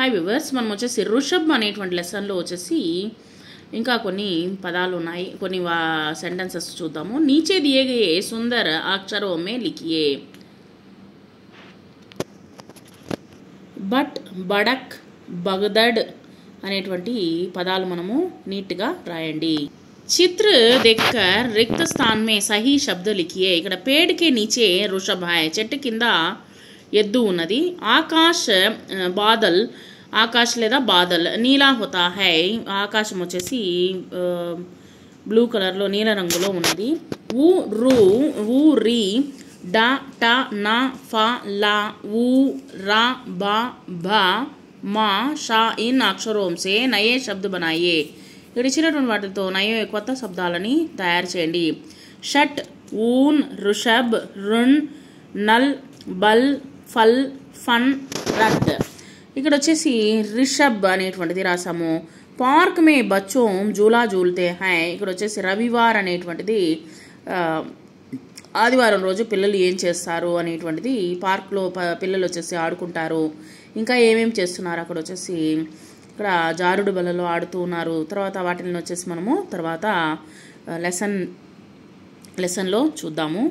Hi viewers, మనం వచ్చేసి ఋషభ్ అనేటువంటి లెసన్లో వచ్చేసి ఇంకా కొన్ని పదాలు ఉన్నాయి, కొన్ని సెంటెన్సెస్ చూద్దాము. నీచే దియే గయే సుందర అక్షరో మే లిఖియే. బట్, బడక్, బగదడ్ అనేటువంటి పదాలు మనము నీట్గా రాయండి. చిత్ర देखकर रिक्त स्थान में सही शब्द लिखिए. ఇక్కడ पेड़ के नीचे ऋषभ है, చెట్టు కింద ఎద్దు ఉన్నది. ఆకాశ్ బాదల్, ఆకాశ్ లేదా బాదల్. నీలా హోతా హై, ఆకాశం వచ్చేసి బ్లూ కలర్లో నీల రంగులో ఉన్నది. ఊ రు ఊ రి డా టా నా ఫా లా ఊ రా బా భా మా షా ఇన్ అక్షరోం సే నయే శబ్ద బనాయే. ఇక్కడ ఇచ్చినటువంటి వాటితో నయే కొత్త శబ్దాలని తయారు చేయండి. షట్, ఊన్, ఋషభ్, రుణ్, నల్, బల్, ఫల్, ఫన్, రట్. ఇక్కడ వచ్చేసి రిషబ్ అనేటువంటిది రాసాము. పార్క్ మే బచ్చో జూలా జూల్తే హై. ఇక్కడ వచ్చేసి రవివార్ అనేటువంటిది ఆదివారం రోజు పిల్లలు ఏం చేస్తారు అనేటువంటిది. పార్క్లో పిల్లలు వచ్చేసి ఆడుకుంటారు. ఇంకా ఏమేమి చేస్తున్నారు అక్కడ వచ్చేసి ఇక్కడ జారుడు బలలో ఆడుతూ ఉన్నారు. తర్వాత వాటిని వచ్చేసి మనము తర్వాత లెసన్లో చూద్దాము.